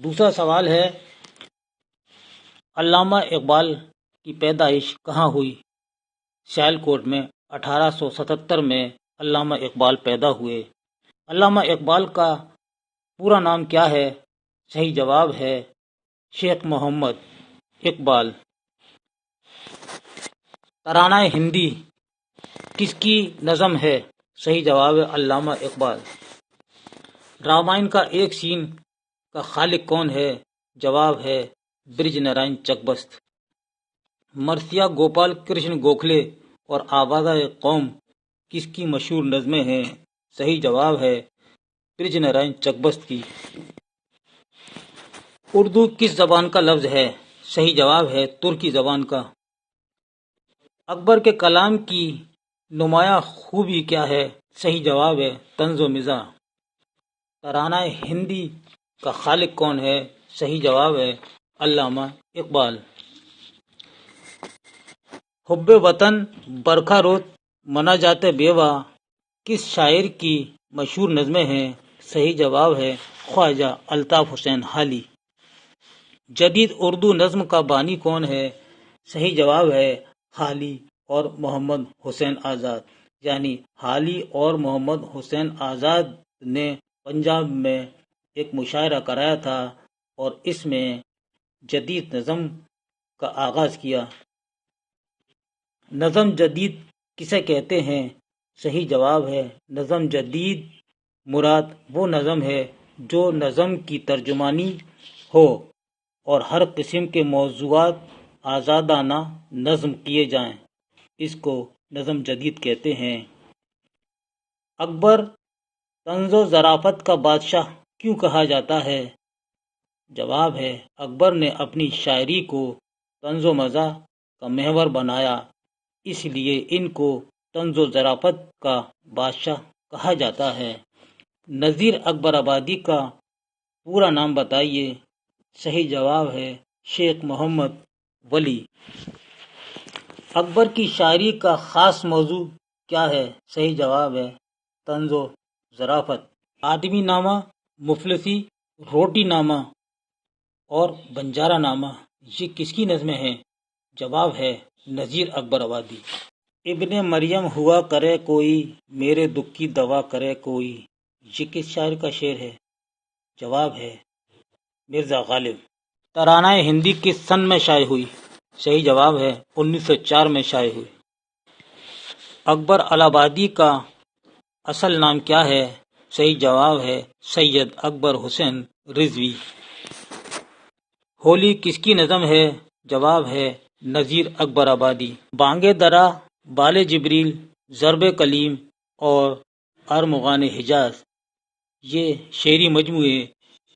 دوسرا سوال ہے علامہ اقبال کی پیدائش کہاں ہوئی؟ سیال کوٹ میں 1877 میں علامہ اقبال پیدا ہوئے۔ علامہ اقبال کا پورا نام کیا ہے؟ صحیح جواب ہے شیخ محمد اقبال۔ ترانہ ہندی کس کی نظم ہے؟ صحیح جواب ہے علامہ اقبال۔ رامائن کا ایک سین کا خالق کون ہے؟ جواب ہے برج نارائن چکبست۔ مرثیہ گوپال کرشن گوکھلے اور آوازہ قوم کس کی مشہور نظمیں ہیں؟ صحیح جواب ہے برج نارائن چکبست کی۔ اردو کس زبان کا لفظ ہے؟ صحیح جواب ہے ترکی زبان کا۔ اکبر کے کلام کی نمایاں خوبی کیا ہے؟ صحیح جواب ہے طنز و مزاح۔ ترانہ ہندی کا خالق کون ہے؟ صحیح جواب ہے علامہ اقبال۔ حب وطن برکھا روت منا جاتے بیوہ کس شاعر کی مشہور نظمیں ہیں؟ صحیح جواب ہے خواجہ الطاف حسین حالی۔ جدید اردو نظم کا بانی کون ہے؟ صحیح جواب ہے حالی اور محمد حسین آزاد، یعنی حالی اور محمد حسین آزاد نے پنجاب میں ایک مشاعرہ کرایا تھا اور اس میں جدید نظم کا آغاز کیا۔ نظم جدید کسے کہتے ہیں؟ صحیح جواب ہے نظم جدید مراد وہ نظم ہے جو نظم کی ترجمانی ہو اور ہر قسم کے موضوعات آزادانہ نظم کیے جائیں، اس کو نظم جدید کہتے ہیں۔ اکبر طنز و ظرافت کا بادشاہ کیوں کہا جاتا ہے؟ جواب ہے اکبر نے اپنی شاعری کو طنز و مزاح کا محور بنایا، اس لیے ان کو طنز و ظرافت کا بادشاہ کہا جاتا ہے۔ نذیر اکبر آبادی کا پورا نام بتائیے۔ صحیح جواب ہے شیخ محمد ولی۔ اکبر کی شاعری کا خاص موضوع کیا ہے؟ صحیح جواب ہے طنز و ظرافت۔ آدمی نامہ، مفلسی، روٹی نامہ اور بنجارہ نامہ یہ کس کی نظمیں ہیں؟ جواب ہے نذیر اکبر آبادی۔ ابن مریم ہوا کرے کوئی، میرے دکھ کی دوا کرے کوئی یہ کس شاعر کا شعر ہے؟ جواب ہے مرزا غالب۔ ترانہ ہندی کس سن میں شائع ہوئی؟ صحیح جواب ہے 1904 میں شائع ہوئی۔ اکبر الہآبادی کا اصل نام کیا ہے؟ صحیح جواب ہے سید اکبر حسین رضوی۔ ہولی کس کی نظم ہے؟ جواب ہے نذیر اکبر آبادی۔ بانگ درا، بال جبریل، ضرب کلیم اور ارمغان حجاز یہ شعری مجموعے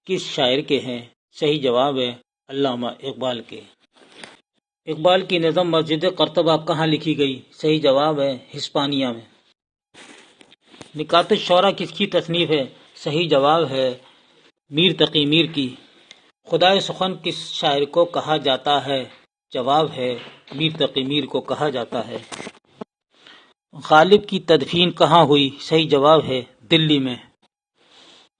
کس شاعر کے ہیں؟ صحیح جواب ہے علامہ اقبال کے۔ اقبال کی نظم مسجد قرطبہ کہاں لکھی گئی؟ صحیح جواب ہے ہسپانیہ میں۔ نکات الشعراء کس کی تصنیف ہے؟ صحیح جواب ہے میر تقی میر کی۔ خدائے سخن کس شاعر کو کہا جاتا ہے؟ جواب ہے میر تقی میر کو کہا جاتا ہے۔ غالب کی تدفین کہاں ہوئی؟ صحیح جواب ہے دلی میں۔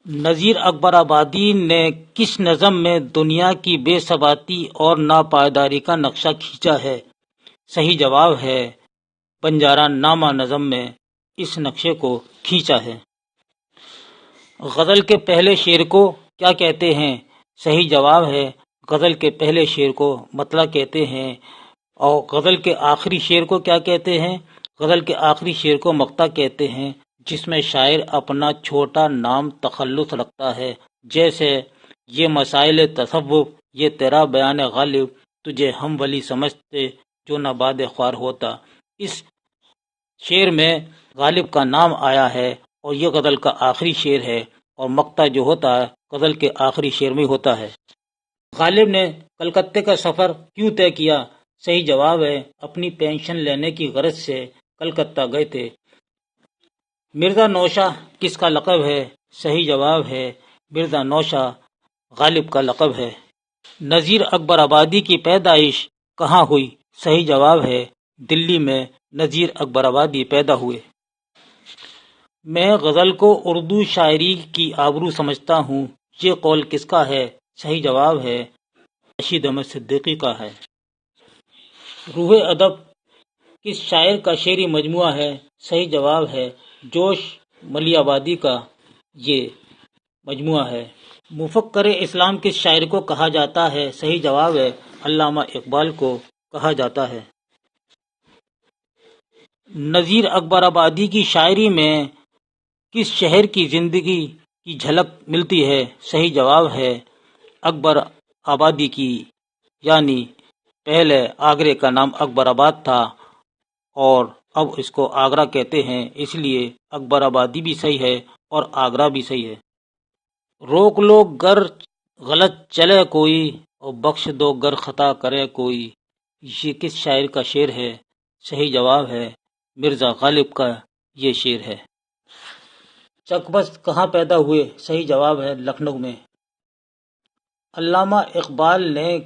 نذیر اکبر آبادی نے کس نظم میں دنیا کی بے ثباتی اور ناپائیداری کا نقشہ کھینچا ہے؟ صحیح جواب ہے بنجارہ نامہ نظم میں اس نقشے کو کھینچا ہے۔ غزل کے پہلے شعر کو کیا کہتے ہیں؟ صحیح جواب ہے غزل کے پہلے شعر کو مطلع کہتے ہیں، اور غزل کے آخری شعر کو کیا کہتے ہیں؟ غزل کے آخری شعر کو مقطع کہتے ہیں، جس میں شاعر اپنا چھوٹا نام تخلص رکھتا ہے، جیسے یہ مسائل تصوف، یہ تیرا بیان غالب، تجھے ہم ولی سمجھتے جو نہ باد خوار ہوتا۔ اس شعر میں غالب کا نام آیا ہے اور یہ غزل کا آخری شعر ہے، اور مقطع جو ہوتا ہے غزل کے آخری شعر میں ہوتا ہے۔ غالب نے کلکتے کا سفر کیوں طے کیا؟ صحیح جواب ہے اپنی پینشن لینے کی غرض سے کلکتہ گئے تھے۔ مرزا نوشہ کس کا لقب ہے؟ صحیح جواب ہے مرزا نوشہ غالب کا لقب ہے۔ نذیر اکبر آبادی کی پیدائش کہاں ہوئی؟ صحیح جواب ہے دلی میں نذیر اکبر آبادی پیدا ہوئے۔ میں غزل کو اردو شاعری کی آبرو سمجھتا ہوں، یہ قول کس کا ہے؟ صحیح جواب ہے رشید احمد صدیقی کا ہے۔ روح ادب کس شاعر کا شعری مجموعہ ہے؟ صحیح جواب ہے جوش ملی آبادی کا یہ مجموعہ ہے۔ مفکر اسلام کس شاعر کو کہا جاتا ہے؟ صحیح جواب ہے علامہ اقبال کو کہا جاتا ہے۔ نذیر اکبر آبادی کی شاعری میں کس شہر کی زندگی کی جھلک ملتی ہے؟ صحیح جواب ہے اکبر آبادی کی، یعنی پہلے آگرے کا نام اکبر آباد تھا اور اب اس کو آگرہ کہتے ہیں، اس لیے اکبر آبادی بھی صحیح ہے اور آگرہ بھی صحیح ہے۔ روک لو گر غلط چلے کوئی اور بخش دو گر خطا کرے کوئی، یہ کس شاعر کا شعر ہے؟ صحیح جواب ہے مرزا غالب کا یہ شعر ہے۔ چکبست کہاں پیدا ہوئے؟ صحیح جواب ہے لکھنؤ میں۔ علامہ اقبال نے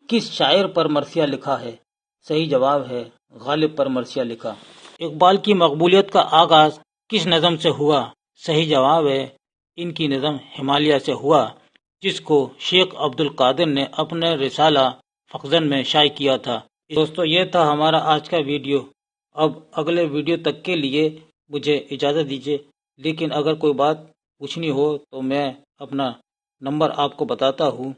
کس شاعر پر مرثیہ لکھا ہے؟ صحیح جواب ہے غالب پر مرثیہ لکھا۔ اقبال کی مقبولیت کا آغاز کس نظم سے ہوا؟ صحیح جواب ہے ان کی نظم ہمالیہ سے ہوا، جس کو شیخ عبد القادر نے اپنے رسالہ فخزن میں شائع کیا تھا۔ دوستو یہ تھا ہمارا آج کا ویڈیو۔ اب اگلے ویڈیو تک کے لیے مجھے اجازت دیجیے، لیکن اگر کوئی بات پوچھنی ہو تو میں اپنا نمبر آپ کو بتاتا ہوں۔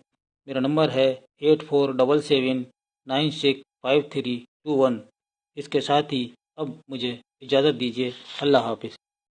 میرا نمبر ہے 8477965321۔ اس کے ساتھ ہی اب مجھے اجازت دیجیے۔ اللہ حافظ۔